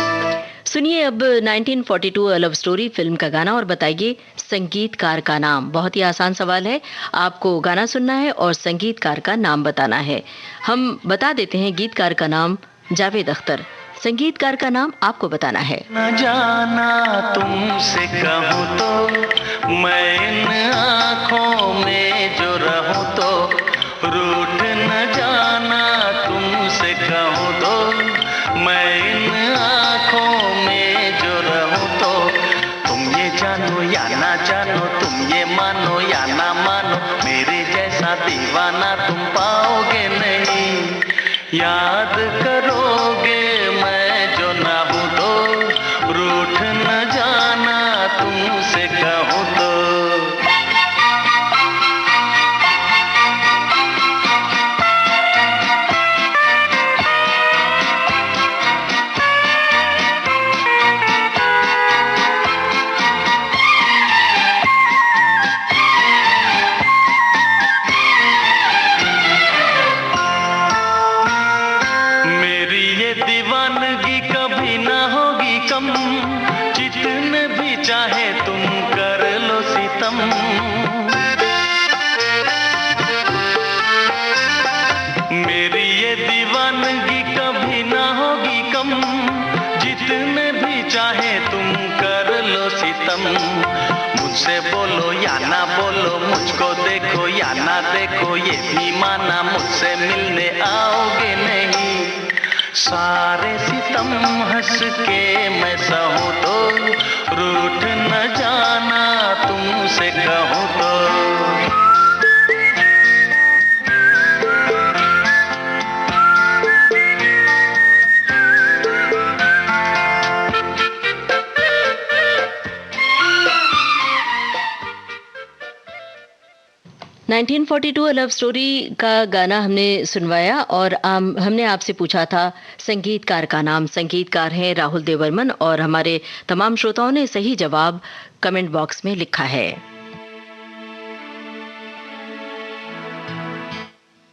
सुनिए अब 1942 अ लव स्टोरी फिल्म का गाना और बताइए संगीतकार का नाम। बहुत ही आसान सवाल है, आपको गाना सुनना है और संगीतकार का नाम बताना है। हम बता देते हैं, गीतकार का नाम जावेद अख्तर, संगीतकार का नाम आपको बताना है। न जाना तुमसे कहूँ तो मैं इन आँखों में जो रहूँ तो, रूठ न जाना तुमसे कहूँ तो मैं इन आँखों में जो रहूँ तो, तुम ये जानो या ना जानो, तुम ये मानो या ना मानो, मेरे जैसा दीवाना तुम पाओगे नहीं। याद करोगे मैं जो ना हूँ तो, रूठ न जाना तुमसे कहूँ तो। मेरी ये मेरी ये दीवानगी कभी ना होगी कम, जितने भी चाहे तुम कर लो सितम। मुझसे बोलो या ना बोलो, मुझको देखो या ना देखो, ये भी माना मुझसे मिलने आओगे नहीं। सारे सितम हंस के मैं सहूं तो, रूठ न जाना तुमसे कहूं तो। नाइनटीन 42 लव स्टोरी का गाना हमने सुनवाया और हमने आपसे पूछा था संगीतकार का नाम। संगीतकार हैं राहुल देवर्मन और हमारे तमाम श्रोताओं ने सही जवाब कमेंट बॉक्स में लिखा है।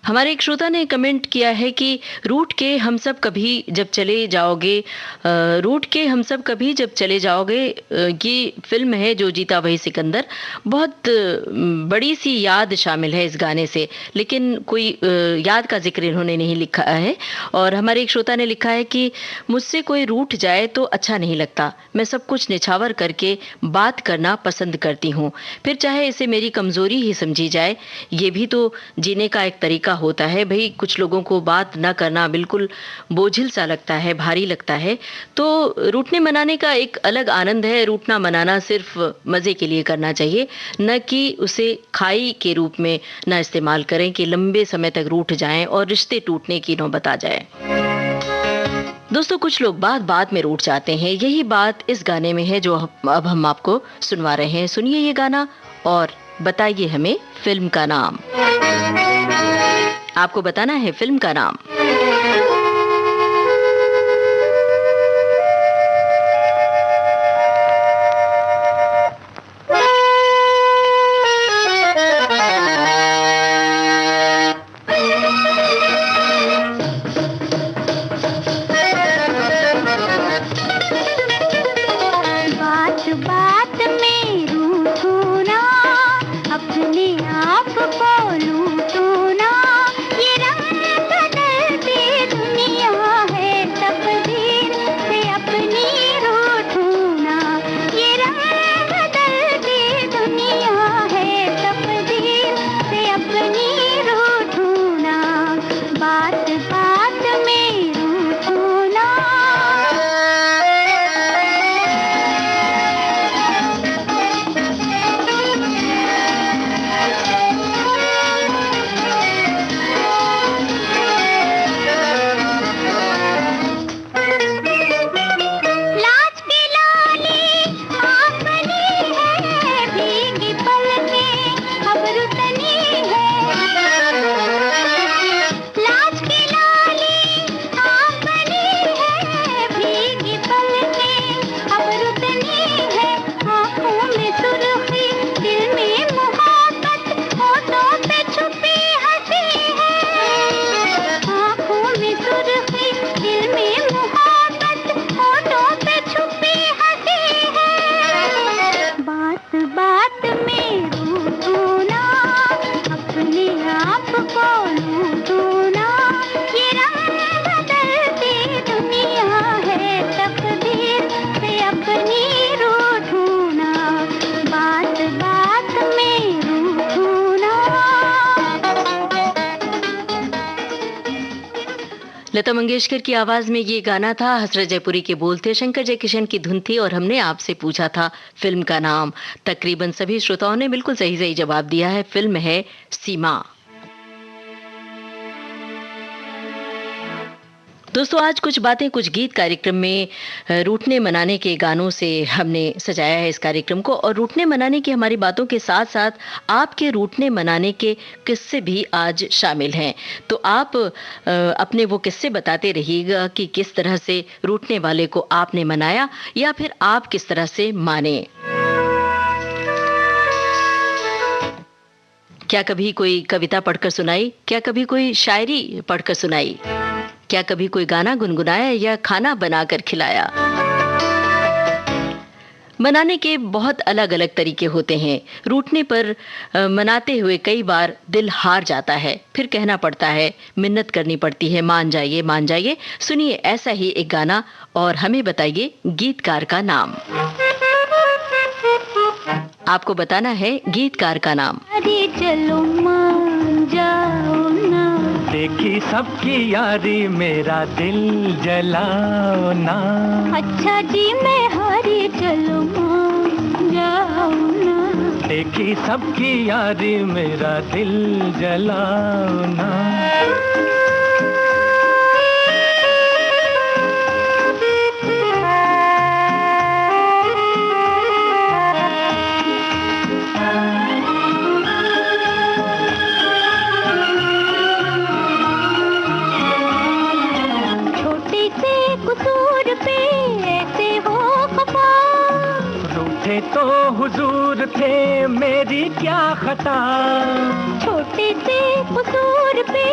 हमारे एक श्रोता ने कमेंट किया है कि रूठ के हम सब कभी जब चले जाओगे, रूठ के हम सब कभी जब चले जाओगे, ये फिल्म है जो जीता वही सिकंदर। बहुत बड़ी सी याद शामिल है इस गाने से, लेकिन कोई याद का जिक्र इन्होंने नहीं लिखा है। और हमारे एक श्रोता ने लिखा है कि मुझसे कोई रूठ जाए तो अच्छा नहीं लगता, मैं सब कुछ निछावर करके बात करना पसंद करती हूँ, फिर चाहे इसे मेरी कमजोरी ही समझी जाए। ये भी तो जीने का एक तरीका होता है भाई। कुछ लोगों को बात ना करना बिल्कुल बोझिल सा लगता है, भारी लगता है। तो रूठने मनाने का एक अलग आनंद है। रूठना मनाना सिर्फ मजे के लिए करना चाहिए, न कि उसे खाई के रूप में न इस्तेमाल करें कि लंबे समय तक रूठ जाएं और रिश्ते टूटने की नौबत आ जाए। दोस्तों, कुछ लोग बात बात में रूठ जाते हैं। यही बात इस गाने में है जो अब हम आपको सुनवा रहे हैं। सुनिए ये गाना और बताइए हमें फिल्म का नाम। आपको बताना है फिल्म का नाम। बात बात में रूठूं ना, अपने आप को लूटूं ना, ये रंग बदलती दुनिया है, तकदीर से अपनी रूठूं ना, ये रंग बदलती दुनिया है, तकदीर से अपनी रूठूं ना, बात बात में रूठूं ना। लाज की लाली आँख बनी है, भीगी पलकें अब रुतनी है। लाज की लाली आँख बनी है, भीगी पलकें अब रुतनी है। आँखों में सुर्खी, दिल में मोहब्बत, होठों पे छुपी हंसी है। आँखों में सुर्खी, दिल में मोहब्बत, होठों पे छुपी हंसी है। बात बात में रूठूं ना, अपने आप को लूटूं ना, ये रंग बदलती दुनिया है, तकदीर से अपनी रूठूं ना, बात बात में रूठूं ना। लता मंगेशकर की आवाज में ये गाना था। हसरत जयपुरी के बोल थे, शंकर जयकिशन की धुन थी और हमने आपसे पूछा था फिल्म का नाम। तकरीबन सभी श्रोताओं ने बिल्कुल सही सही जवाब दिया है। फिल्म है सीमा। दोस्तों, आज कुछ बातें कुछ गीत कार्यक्रम में रूठने मनाने के गानों से हमने सजाया है इस कार्यक्रम को। और रूठने मनाने की हमारी बातों के साथ साथ आपके रूठने मनाने के किस्से भी आज शामिल हैं। तो आप अपने वो किस्से बताते रहिएगा कि किस तरह से रूठने वाले को आपने मनाया या फिर आप किस तरह से माने। क्या कभी कोई कविता पढ़कर सुनाई? क्या कभी कोई शायरी पढ़कर सुनाई? क्या कभी कोई गाना गुनगुनाया या खाना बनाकर खिलाया? मनाने के बहुत अलग अलग तरीके होते हैं। रूठने पर मनाते हुए कई बार दिल हार जाता है, फिर कहना पड़ता है, मिन्नत करनी पड़ती है, मान जाइए मान जाइए। सुनिए ऐसा ही एक गाना और हमें बताइए गीतकार का नाम। आपको बताना है गीतकार का नाम। अरे चलो मान जाओ ना, देखी सबकी यारी मेरा दिल जलाओ ना। अच्छा जी मैं हारी, चलो मान जाओ ना। देखी सबकी यारी मेरा दिल जलाओ ना। तो हुजूर थे मेरी क्या खता, छोटे से कसूर पे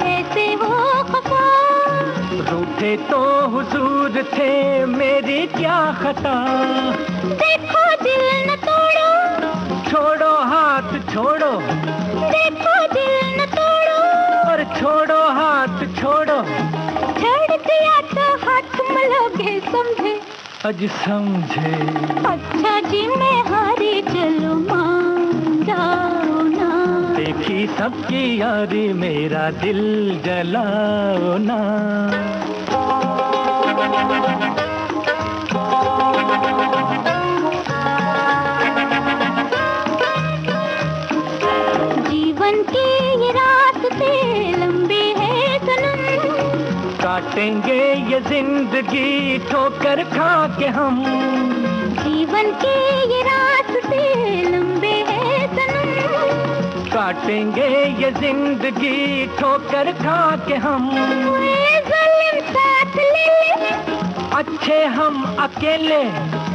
ऐसे हो खफा। रूठे तो हुजूर थे मेरी क्या खता। देखो दिल न तोड़ो, छोड़ो हाथ छोड़ो। देखो दिल न तोड़ो, और छोड़ो हाथ छोड़ो। छड़ दिया तो हाथ मलोगे समझे, आज समझे। अच्छा जी मैं हारी, चलो मान जाओ ना। देखी सबकी यारी मेरा दिल जलाओ ना। जीवन के ये रास्ते लंबे हैं सनम, काटेंगे ये जिंदगी ठोकर खा के हम। जीवन के ये रास्ते लंबे हैं सनम, काटेंगे ये जिंदगी ठोकर खा के हम। जालिम साथ ले ले, अच्छे हम अकेले।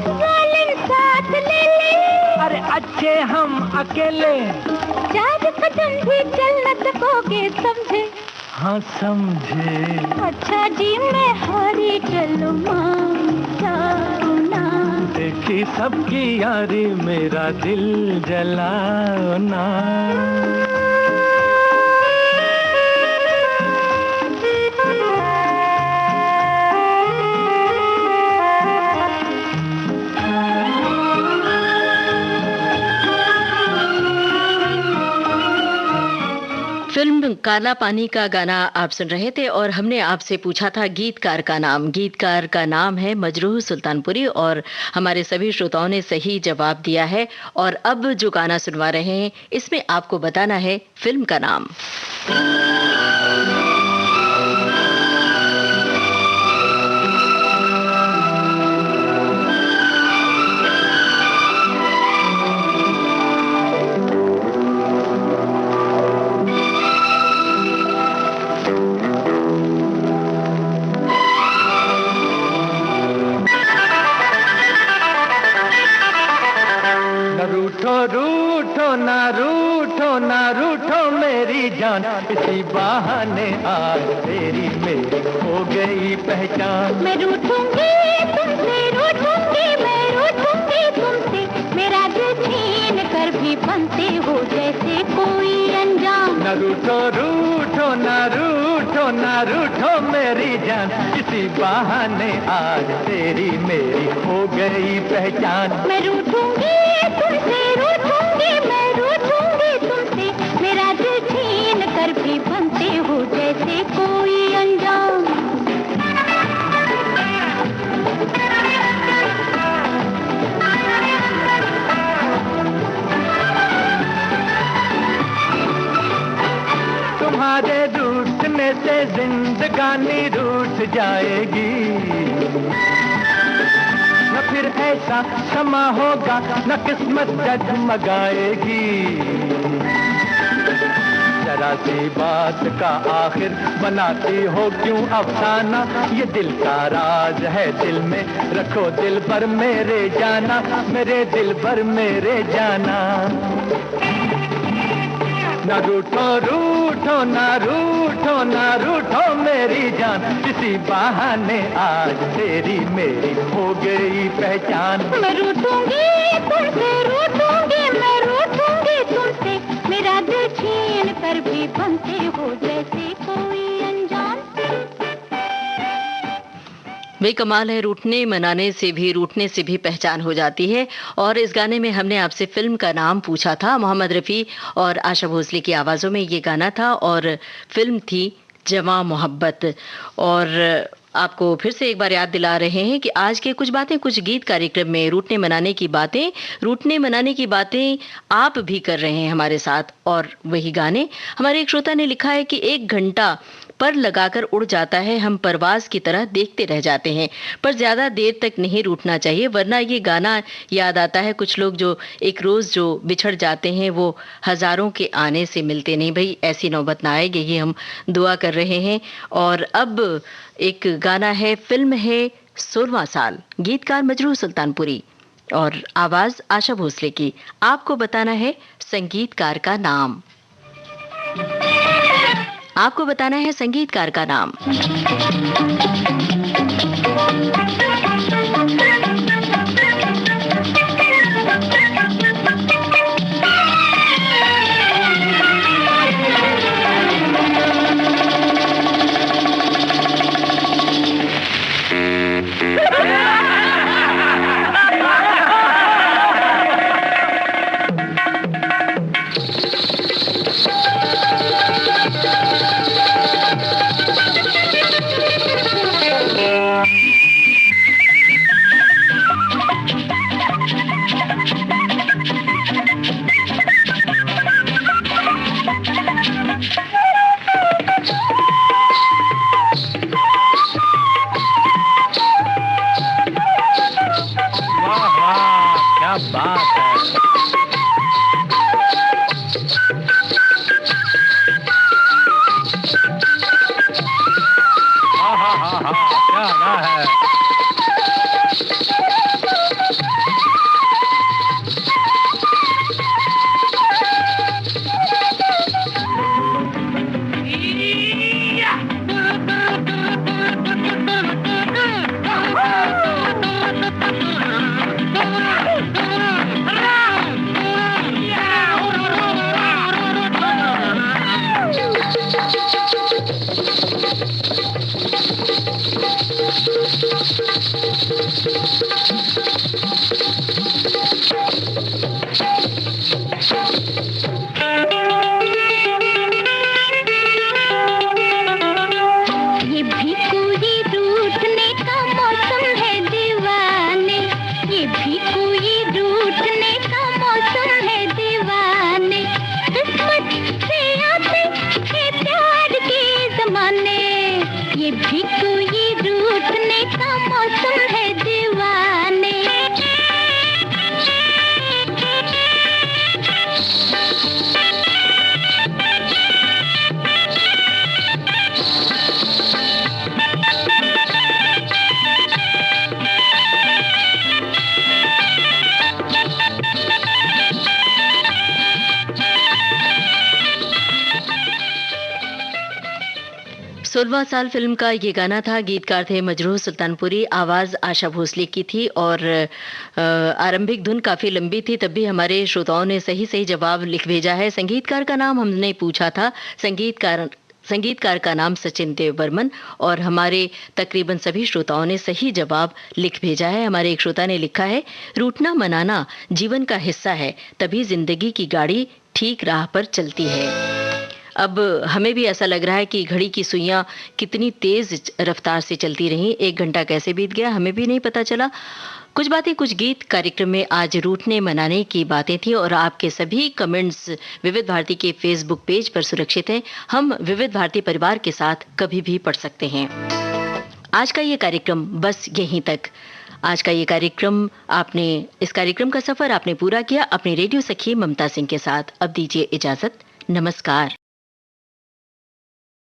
जालिम साथ ले ले, अरे अच्छे हम अकेले। 4 कदम भी चल न सकोगे समझे, हाँ समझे। अच्छा जी मैं हारी, चलो मान जाओ ना। देखी सबकी यारी मेरा दिल जलाओ ना। फिल्म काला पानी का गाना आप सुन रहे थे और हमने आपसे पूछा था गीतकार का नाम। गीतकार का नाम है मजरूह सुल्तानपुरी और हमारे सभी श्रोताओं ने सही जवाब दिया है। और अब जो गाना सुनवा रहे हैं इसमें आपको बताना है फिल्म का नाम। रूठो ना रूठो ना रूठो मेरी जान, इसी बहाने आज तेरी मेरी हो गई पहचान। मैं रूठूंगी तुमसे, रूठूंगी मैं रूठूंगी तुमसे, मेरा दिल छीन कर भी बनते हो जैसे कोई अनजान। न रूठो रूठो ना रूठो ना रूठो मेरी जान, इसी बहाने आज तेरी मेरी हो गई पहचान। मैं रूठूंगी तुमसे, रूठूंगी मैं रूठूंगी तुमसे, मेरा दिल छीन कर भी बनते हो जैसे कोई अनजान। तुम्हारे रूठने से जिंदगानी रूठ जाएगी, न फिर ऐसा क्षमा होगा न किस्मत जगमगाएगी। जरा सी बात का आखिर बनाती हो क्यों अफसाना, ये दिल का राज है दिल में रखो दिल भर मेरे जाना, मेरे दिल भर मेरे जाना। न रूठो रूठो ना रूठो ना रूठो मेरे मेरी जान, इसी बहाने आज तेरी मेरी हो गई पहचान। मैं रूठूंगी तुमसे, रूठूंगी मैं रूठूंगी तुमसे, मेरा दिल छीन कर भी बनते हो जैसे कोई अनजान। बेकमाल है, रूठने मनाने से भी पहचान हो जाती है। और इस गाने में हमने आपसे फिल्म का नाम पूछा था। मोहम्मद रफ़ी और आशा भोसले की आवाज़ों में ये गाना था और फिल्म थी जवां मोहब्बत। और आपको फिर से एक बार याद दिला रहे हैं कि आज के कुछ बातें कुछ गीत कार्यक्रम में रूठने मनाने की बातें आप भी कर रहे हैं हमारे साथ। और वही गाने हमारे एक श्रोता ने लिखा है कि 1 घंटा पर लगाकर उड़ जाता है, हम परवाज की तरह देखते रह जाते हैं, पर ज्यादा देर तक नहीं रूठना चाहिए, वरना ये गाना याद आता है कुछ लोग जो एक रोज जो बिछड़ जाते हैं वो हजारों के आने से मिलते नहीं। भाई ऐसी नौबत ना आए, यही हम दुआ कर रहे हैं। और अब एक गाना है, फिल्म है 16वां साल, गीतकार मजरूह सुल्तानपुरी और आवाज आशा भोसले की। आपको बताना है संगीतकार का नाम। आपको बताना है संगीतकार का नाम। सोलहवां साल फिल्म का ये गाना था। गीतकार थे मजरूह सुल्तानपुरी, आवाज आशा भोसले की थी और आरंभिक धुन काफी लंबी थी, तब भी हमारे श्रोताओं ने सही सही जवाब लिख भेजा है। संगीतकार का नाम हमने पूछा था, संगीतकार का नाम सचिन देव बर्मन, और हमारे तकरीबन सभी श्रोताओं ने सही जवाब लिख भेजा है। हमारे एक श्रोता ने लिखा है, रूठना मनाना जीवन का हिस्सा है, तभी जिंदगी की गाड़ी ठीक राह पर चलती है। अब हमें भी ऐसा लग रहा है कि घड़ी की सुइयां कितनी तेज रफ्तार से चलती रहीं, 1 घंटा कैसे बीत गया हमें भी नहीं पता चला। कुछ बातें कुछ गीत कार्यक्रम में आज रूठने मनाने की बातें थी और आपके सभी कमेंट्स विविध भारती के फेसबुक पेज पर सुरक्षित हैं। हम विविध भारती परिवार के साथ कभी भी पढ़ सकते हैं। आज का ये कार्यक्रम बस यहीं तक। आज का ये कार्यक्रम इस कार्यक्रम का सफर आपने पूरा किया अपने रेडियो सखी ममता सिंह के साथ। अब दीजिए इजाजत, नमस्कार।